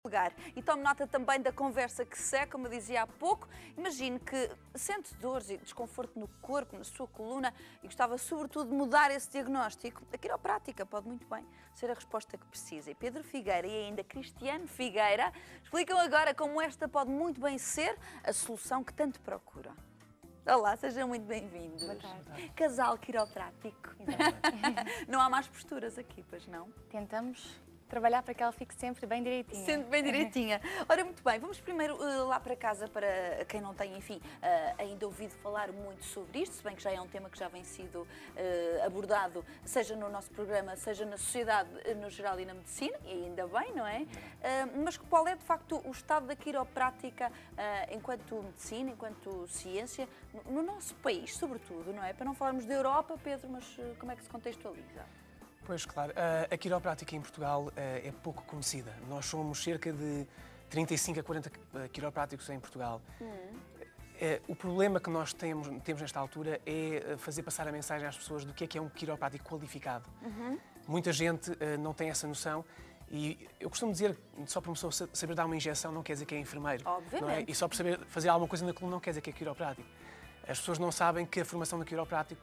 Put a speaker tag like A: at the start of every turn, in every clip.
A: Lugar. E tome nota também da conversa que segue, como eu dizia há pouco. Imagine que sente dores e desconforto no corpo, na sua coluna e gostava sobretudo de mudar esse diagnóstico. A quiroprática pode muito bem ser a resposta que precisa. E Pedro Figueira e ainda Cristiano Figueira explicam agora como esta pode muito bem ser a solução que tanto procura. Olá, sejam muito bem-vindos.
B: Boa tarde.
A: Casal quiroprático. Não há mais posturas aqui, pois não?
B: Tentamos trabalhar para que ela fique sempre bem direitinha.
A: Sempre bem direitinha. Ora, muito bem, vamos primeiro lá para casa para quem não tem, enfim, ainda ouvido falar muito sobre isto, se bem que já é um tema que já vem sido abordado, seja no nosso programa, seja na sociedade no geral e na medicina, e ainda bem, não é? Mas qual é, de facto, o estado da quiroprática enquanto medicina, enquanto ciência, no nosso país, sobretudo, não é? Para não falarmos da Europa, Pedro, mas como é que se contextualiza?
C: Pois, claro. A quiroprática em Portugal é pouco conhecida. Nós somos cerca de 35 a 40 quiropráticos em Portugal. O problema que nós temos nesta altura é fazer passar a mensagem às pessoas do que é um quiroprático qualificado. Muita gente não tem essa noção. E eu costumo dizer, só para uma pessoa saber dar uma injeção não quer dizer que é enfermeiro.
A: Obviamente.
C: Não é? E só por saber fazer alguma coisa na coluna não quer dizer que é quiroprático. As pessoas não sabem que a formação do quiroprático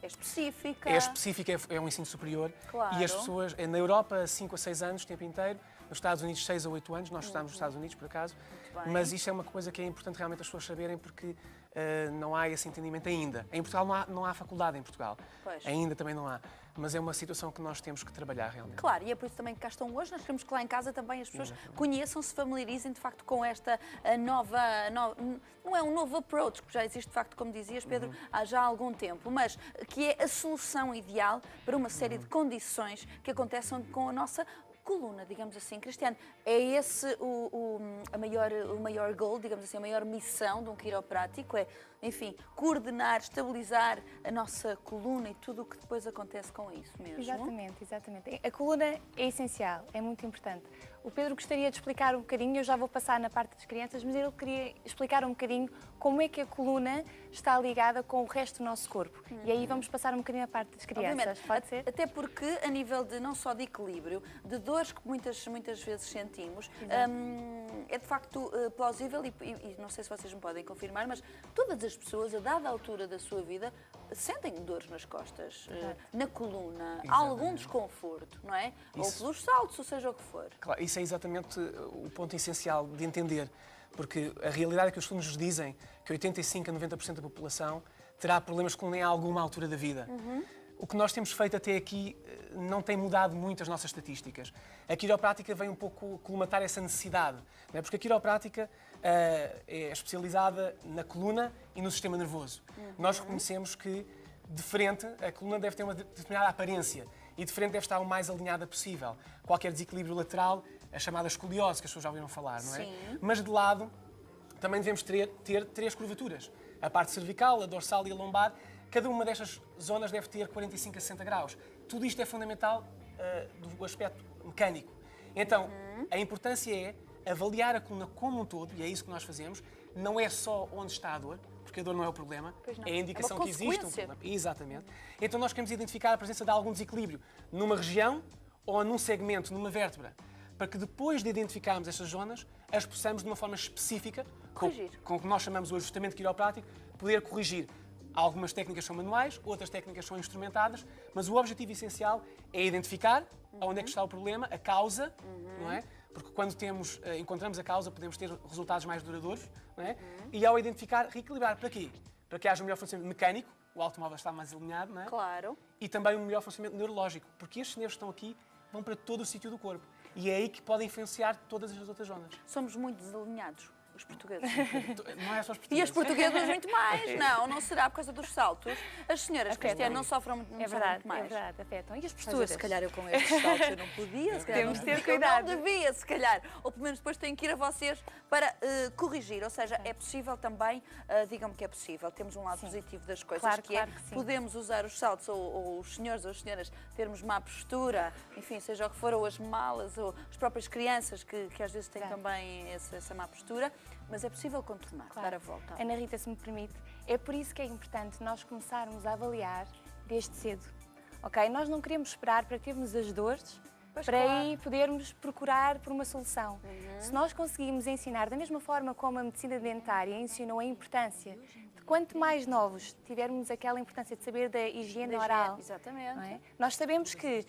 A: é específica.
C: É específica, é um ensino superior.
A: Claro.
C: E as pessoas, na Europa, 5 a 6 anos, o tempo inteiro. Nos Estados Unidos, 6 a 8 anos. Nós estamos nos Estados Unidos, por acaso. Mas isto é uma coisa que é importante realmente as pessoas saberem, porque não há esse entendimento ainda. Em Portugal não há faculdade em Portugal.
A: Pois.
C: Ainda também não há. Mas é uma situação que nós temos que trabalhar realmente.
A: Claro, e é por isso também que cá estão hoje. Nós queremos que lá em casa também as pessoas conheçam, se familiarizem de facto com esta nova... Não é um novo approach, que já existe de facto, como dizias, Pedro, há já algum tempo, mas que é a solução ideal para uma série de condições que acontecem com a nossa coluna, digamos assim. Cristiano, é esse o maior goal, digamos assim, a maior missão de um quiroprático? É, enfim, coordenar, estabilizar a nossa coluna e tudo o que depois acontece com isso mesmo?
B: Exatamente. A coluna é essencial, é muito importante. O Pedro gostaria de explicar um bocadinho, eu já vou passar na parte das crianças, mas ele queria explicar um bocadinho como é que a coluna está ligada com o resto do nosso corpo. E aí vamos passar um bocadinho a parte das crianças,
A: obviamente.
B: Pode ser?
A: Até porque, a nível de não só de equilíbrio, de dores que muitas vezes sentimos, é de facto plausível e não sei se vocês me podem confirmar, mas todas as pessoas, a dada altura da sua vida, sentem dores nas costas, na coluna, há algum desconforto, não é?
C: Isso.
A: Ou pelos saltos, ou seja o que for.
C: Claro, isso é exatamente o ponto essencial de entender, porque a realidade é que os estudos nos dizem que 85 a 90% da população terá problemas com em alguma altura da vida. O que nós temos feito até aqui não tem mudado muito as nossas estatísticas. A quiroprática vem um pouco colmatar essa necessidade, não é? Porque a quiroprática é especializada na coluna e no sistema nervoso. Nós reconhecemos que, de frente, a coluna deve ter uma determinada aparência e de frente deve estar o mais alinhada possível. Qualquer desequilíbrio lateral, a chamada escoliose, que as pessoas já ouviram falar, não é?
A: Sim.
C: Mas de lado, também devemos ter 3 curvaturas. A parte cervical, a dorsal e a lombar. Cada uma destas zonas deve ter 45 a 60 graus. Tudo isto é fundamental do aspecto mecânico. Então, a importância é avaliar a coluna como um todo, e é isso que nós fazemos. Não é só onde está a dor, porque a dor não é o problema, é a indicação que existe um problema. Exatamente. Então nós queremos identificar a presença de algum desequilíbrio numa região ou num segmento, numa vértebra, para que depois de identificarmos estas zonas, as possamos de uma forma específica, com o que nós chamamos o ajustamento quiroprático, poder corrigir. Algumas técnicas são manuais, outras técnicas são instrumentadas, mas o objetivo essencial é identificar onde é que está o problema, a causa, não é? Porque quando encontramos a causa, podemos ter resultados mais duradouros, não é? E ao identificar, reequilibrar. Para quê? Para que haja um melhor funcionamento mecânico, o automóvel está mais alinhado, não é?
A: Claro.
C: E também um melhor funcionamento neurológico, porque estes nervos que estão aqui vão para todo o sítio do corpo. E é aí que podem influenciar todas as outras zonas.
A: Somos muito desalinhados, os portugueses.
C: Não é só os portugueses.
A: E as portuguesas muito mais. Não será por causa dos saltos. As senhoras, Cristiano, não sofrem muito mais.
B: É verdade, afetam. E as
A: Mas
B: posturas?
A: se calhar eu com estes saltos eu não podia, se calhar
B: Temos de ter
A: eu
B: cuidado.
A: não devia, se calhar. Ou pelo menos depois tenho que ir a vocês para corrigir. Ou seja, é possível também, digam-me que é possível, temos um lado positivo das coisas,
B: Claro
A: que
B: que
A: é
B: sim.
A: podemos usar os saltos, ou os senhores ou as senhoras termos má postura, enfim, seja o que for, ou as malas, ou as próprias crianças que às vezes têm também essa má postura, mas é possível contornar, dar a volta.
B: Ana Rita, se me permite, é por isso que é importante nós começarmos a avaliar desde cedo. Ok? Nós não queremos esperar para termos as dores
A: Pois,
B: para
A: claro.
B: aí podermos procurar por uma solução. Se nós conseguirmos ensinar, da mesma forma como a medicina dentária ensinou a importância de quanto mais novos tivermos aquela importância de saber da higiene oral,
A: Exatamente.
B: não é? Nós sabemos que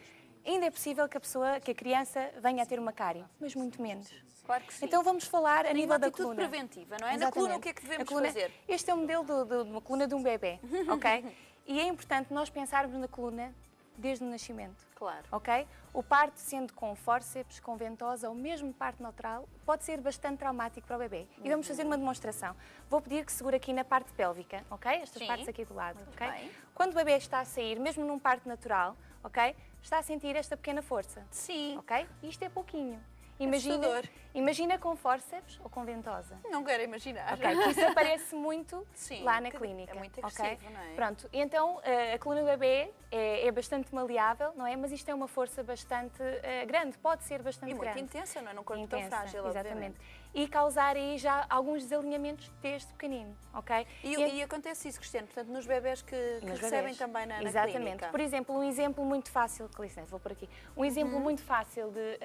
B: ainda é possível que a criança venha a ter uma cárie, mas muito menos.
A: Claro que sim.
B: Então vamos falar a nível
A: uma
B: da
A: atitude
B: coluna.
A: preventiva, não é? Na
B: Exatamente.
A: coluna, o que é que devemos
B: A coluna-
A: fazer?
B: Este é o modelo de uma coluna de um bebê, ok? E é importante nós pensarmos na coluna desde o nascimento.
A: Claro.
B: Ok? O parto, sendo com fórceps, com ventosa ou mesmo parto natural, pode ser bastante traumático para o bebê. E vamos fazer uma demonstração. Vou pedir que segure aqui na parte pélvica, ok? Estas
A: Sim.
B: partes aqui do lado, ok?
A: bem.
B: Quando o bebê está a sair, mesmo num parto natural, ok? Está a sentir esta pequena força,
A: Sim.
B: ok? Isto é pouquinho.
A: Assustador.
B: Imagina com fórceps ou com ventosa.
A: Não quero imaginar.
B: Ok, que isso aparece muito
A: Sim,
B: lá na
A: que
B: clínica.
A: é muito
B: ok?
A: agressivo, não é?
B: Pronto, então a coluna do bebê é bastante maleável, não é? Mas isto é uma força bastante grande, pode ser bastante
A: E muito
B: grande.
A: intensa, não é? Num corpo
B: Intensa,
A: tão frágil,
B: exatamente.
A: obviamente.
B: E causar aí já alguns desalinhamentos desde pequenino, ok?
A: E acontece isso, Cristiano, portanto, nos bebés que
B: nos
A: recebem
B: bebés.
A: também na
B: Exatamente.
A: clínica.
B: Por exemplo, um exemplo muito fácil, com licença, vou por aqui. Um exemplo muito fácil de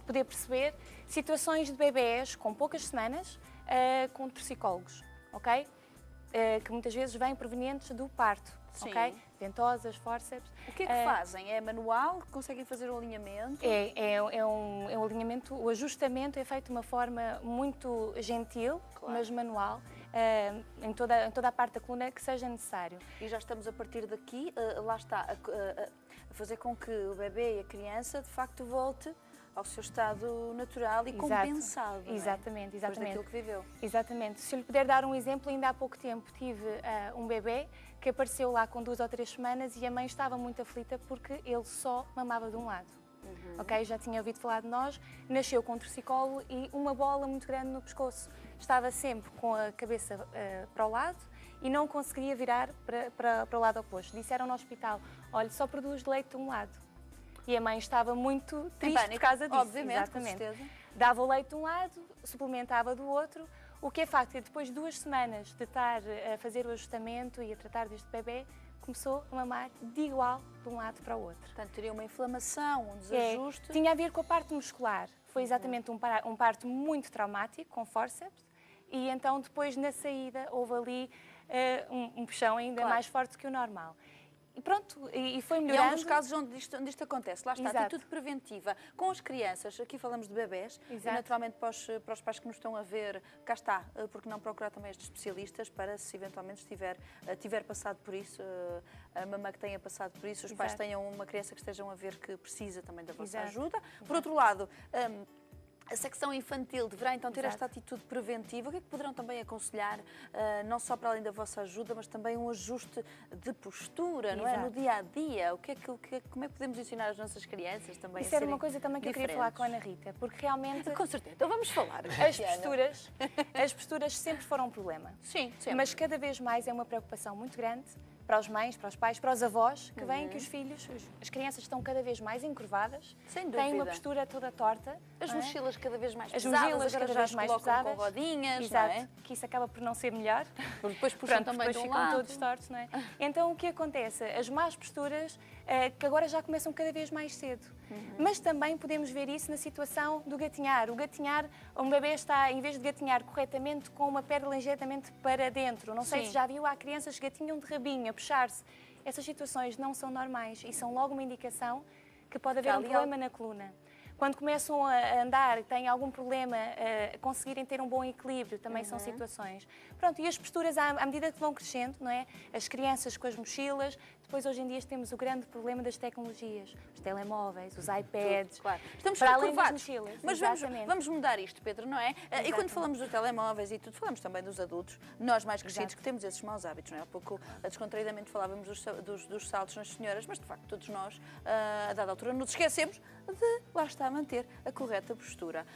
B: poder perceber situações de bebés com poucas semanas com torcicólogos, ok? Que muitas vezes vêm provenientes do parto,
A: Sim.
B: ok? Ventosas, fórceps.
A: O que é que fazem? É manual? Conseguem fazer o alinhamento?
B: É um alinhamento, o ajustamento é feito de uma forma muito gentil,
A: Claro.
B: mas manual, em toda a parte da coluna que seja necessário.
A: E já estamos a partir daqui, lá está, a fazer com que o bebê e a criança, de facto, volte ao seu estado natural e
B: Exato.
A: compensado. não é?
B: Exatamente,
A: Depois
B: exatamente.
A: daquilo que viveu.
B: Exatamente. Se eu lhe puder dar um exemplo, ainda há pouco tempo tive um bebê que apareceu lá com 2 ou 3 semanas e a mãe estava muito aflita porque ele só mamava de um lado. Ok? Já tinha ouvido falar de nós, nasceu com um torcicolo e uma bola muito grande no pescoço. Estava sempre com a cabeça para o lado e não conseguia virar para o lado oposto. Disseram no hospital, olha, só produz leite de um lado. E a mãe estava muito triste
A: pânico,
B: por causa disso.
A: obviamente, com
B: Exatamente.
A: certeza.
B: Dava o leite de um lado, suplementava do outro. O que é facto é que depois de 2 semanas de estar a fazer o ajustamento e a tratar deste bebê, começou a mamar de igual de um lado para o outro.
A: Portanto, teria uma inflamação, um desajuste.
B: Tinha a ver com a parte muscular. Foi exatamente um parto muito traumático, com fórceps, e então depois na saída houve ali um puxão ainda
A: Claro.
B: mais forte que o normal. E pronto, e foi
A: E
B: melhorando.
A: há alguns casos onde isto acontece. Lá está,
B: Exato.
A: atitude preventiva. Com as crianças, aqui falamos de bebés, e
B: Exato.
A: naturalmente para os pais que nos estão a ver, cá está, porque não procurar também estes especialistas para, se eventualmente tiver passado por isso, a mamã que tenha passado por isso, os pais
B: Exato.
A: tenham uma criança que estejam a ver que precisa também da vossa
B: Exato.
A: ajuda. Por outro lado, a secção infantil deverá então ter
B: Exato.
A: esta atitude preventiva. O que é que poderão também aconselhar, não só para além da vossa ajuda, mas também um ajuste de postura, não é?
B: Exato.
A: No dia a dia. Como é que podemos ensinar as nossas crianças também
B: Isso
A: a
B: era
A: serem
B: uma coisa também que eu queria falar com a
A: diferentes?
B: Ana Rita, porque realmente
A: Com certeza. Então vamos falar.
B: as posturas sempre foram um problema.
A: Sim, sempre.
B: Mas cada vez mais é uma preocupação muito grande para as mães, para os pais, para os avós, que veem que os filhos, as crianças estão cada vez mais encurvadas,
A: Sem
B: têm uma
A: dúvida.
B: postura toda torta.
A: As
B: não é?
A: mochilas cada vez mais
B: As
A: pesadas,
B: mochilas
A: agora
B: cada
A: já
B: vez
A: as
B: mais
A: colocam
B: pesadas.
A: com rodinhas,
B: Exato,
A: não é?
B: que isso acaba por não ser melhor.
A: Porque depois puxam
B: Pronto,
A: também
B: depois
A: de um
B: ficam
A: lado.
B: todos tortos, não é? Então o que acontece? As más posturas que agora já começam cada vez mais cedo. Mas também podemos ver isso na situação do gatinhar. O gatinhar, um bebê está, em vez de gatinhar corretamente, com uma perna ligeiramente para dentro. Não sei
A: Sim.
B: se já viu, há crianças que gatinham de rabinho, a puxar-se. Essas situações não são normais e são logo uma indicação que pode haver um
A: ali
B: problema na coluna. Quando começam a andar, têm algum problema a conseguirem ter um bom equilíbrio, também são situações. Pronto, e as posturas, à medida que vão crescendo, não é? As crianças com as mochilas, depois hoje em dia temos o grande problema das tecnologias, os telemóveis, os iPads,
A: Claro. Estamos
B: para
A: sempre
B: além das
A: curvados.
B: mochilas.
A: Mas
B: Exatamente.
A: vamos mudar isto, Pedro, não é? E quando
B: Exatamente.
A: falamos dos telemóveis e tudo, falamos também dos adultos, nós mais crescidos,
B: Exato.
A: que temos esses maus hábitos, não é? Há pouco, descontraídamente, falávamos dos saltos nas senhoras, mas de facto todos nós, a dada altura, nos esquecemos de, lá está, manter a correta postura.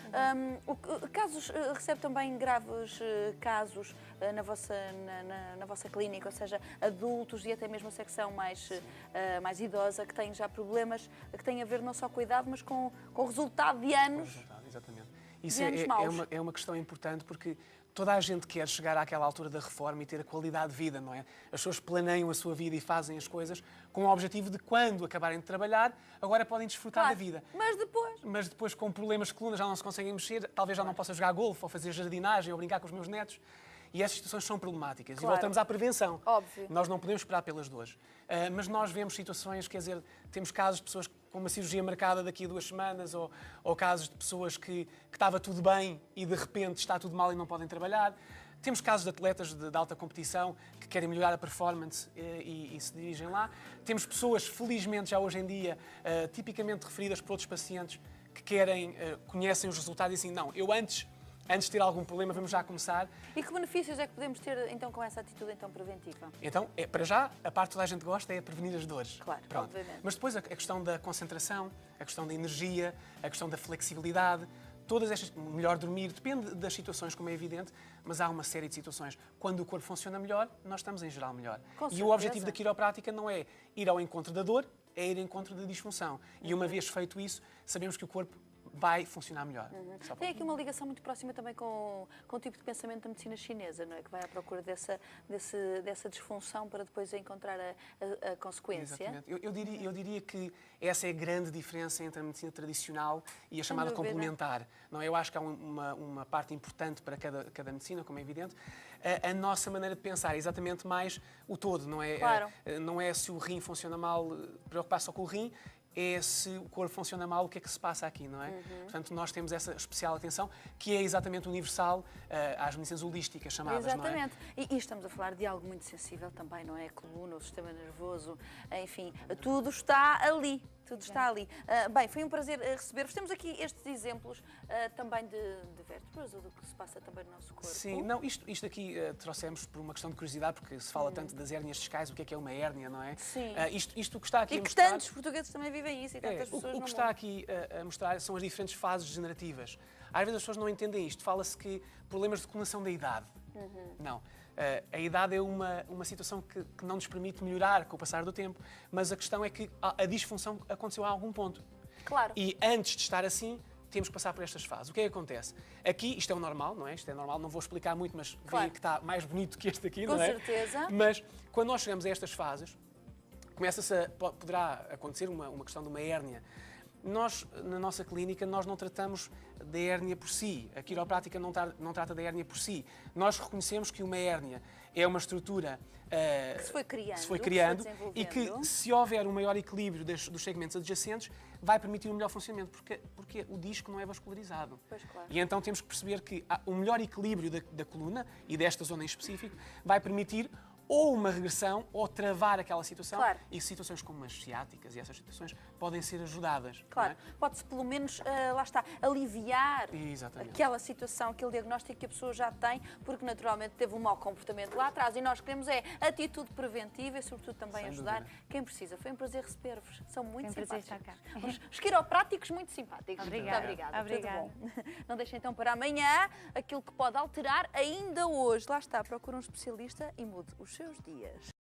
A: Recebe também graves casos na vossa clínica, ou seja, adultos e até mesmo a secção mais idosa, que têm já problemas que têm a ver não só com a idade, mas com o resultado de anos.
C: Exatamente. Isso
A: De anos maus.
C: é uma questão importante porque toda a gente quer chegar àquela altura da reforma e ter a qualidade de vida, não é? As pessoas planeiam a sua vida e fazem as coisas com o objetivo de, quando acabarem de trabalhar, agora podem desfrutar da vida. Mas depois, com problemas de coluna, já não se conseguem mexer, talvez já não possa jogar golfe, ou fazer jardinagem, ou brincar com os meus netos. E essas situações são problemáticas. E voltamos à prevenção.
A: Óbvio.
C: Nós não podemos esperar pelas dores. Mas nós vemos situações, quer dizer, temos casos de pessoas com uma cirurgia marcada daqui a 2 semanas, ou casos de pessoas que estava tudo bem e de repente está tudo mal e não podem trabalhar. Temos casos de atletas de alta competição que querem melhorar a performance e se dirigem lá. Temos pessoas, felizmente, já hoje em dia, tipicamente referidas por outros pacientes, que conhecem os resultados e dizem, não, eu antes de ter algum problema, vamos já começar.
A: E que benefícios é que podemos ter, então, com essa atitude então preventiva?
C: Então, para já, a parte que toda a gente gosta é prevenir as dores.
A: Claro,
C: pronto.
A: obviamente.
C: Mas depois a questão da concentração, a questão da energia, a questão da flexibilidade, todas estas, melhor dormir, depende das situações, como é evidente, mas há uma série de situações. Quando o corpo funciona melhor, nós estamos em geral melhor. E o objetivo da quiroprática não é ir ao encontro da dor, é ir ao encontro da disfunção. E uma vez feito isso, sabemos que o corpo vai funcionar melhor.
A: Tem aqui uma ligação muito próxima também com o tipo de pensamento da medicina chinesa, não é? Que vai à procura dessa disfunção para depois encontrar a consequência.
C: Exatamente. Eu diria que essa é a grande diferença entre a medicina tradicional e a chamada complementar. Não, eu acho que há uma parte importante para cada medicina, como é evidente. A nossa maneira de pensar é exatamente mais o todo, não é?
A: Claro.
C: Não é se o rim funciona mal, preocupar-se só com o rim, é se o corpo funciona mal, o que é que se passa aqui, não é? Portanto, nós temos essa especial atenção, que é exatamente universal às medicinas holísticas chamadas,
A: exatamente.
C: Não é?
A: E estamos a falar de algo muito sensível também, não é? A coluna, o sistema nervoso, enfim, tudo está ali. Tudo está ali. Bem, foi um prazer receber-vos. Temos aqui estes exemplos também de vértebras, ou do que se passa também no nosso corpo.
C: Sim, não, isto aqui trouxemos por uma questão de curiosidade, porque se fala tanto das hérnias discais, o que é uma hérnia, não é?
A: Sim.
C: Isto que está aqui
A: e
C: a
A: que
C: mostrar...
A: tantos portugueses também vivem isso e tantas pessoas
C: o que está aqui a mostrar são as diferentes fases degenerativas. Às vezes as pessoas não entendem isto. Fala-se que problemas de colonação da idade. Não. A idade é uma situação que não nos permite melhorar com o passar do tempo, mas a questão é que a disfunção aconteceu a algum ponto.
A: Claro.
C: E antes de estar assim, temos que passar por estas fases. O que é que acontece? Aqui, isto é o normal, não é? Isto é normal, não vou explicar muito, mas veem que está mais bonito que este aqui, não é?
A: Com certeza.
C: Mas quando nós chegamos a estas fases, poderá acontecer uma questão de uma hérnia. Nós, na nossa clínica, nós não tratamos da hérnia por si. A quiroprática não trata da hérnia por si. Nós reconhecemos que uma hérnia é uma estrutura
A: que se foi
C: criando e que, se houver um maior equilíbrio dos segmentos adjacentes, vai permitir um melhor funcionamento, porque o disco não é vascularizado.
A: Pois, claro.
C: E então temos que perceber que o melhor equilíbrio da coluna, e desta zona em específico, vai permitir ou uma regressão, ou travar aquela situação.
A: Claro.
C: E situações como as ciáticas e essas situações podem ser ajudadas.
A: Claro,
C: não é?
A: pode-se pelo menos, lá está, aliviar
C: Exatamente.
A: aquela situação, aquele diagnóstico que a pessoa já tem, porque naturalmente teve um mau comportamento lá atrás. E nós queremos atitude preventiva e, sobretudo, também ajudar quem precisa. Foi um prazer receber-vos. São muito simpáticos. Os quiropráticos muito simpáticos.
B: Obrigada.
A: Muito obrigada.
B: Obrigada.
A: Tudo bom. Não deixem então para amanhã aquilo que pode alterar ainda hoje. Lá está, procura um especialista e mude os seus dias.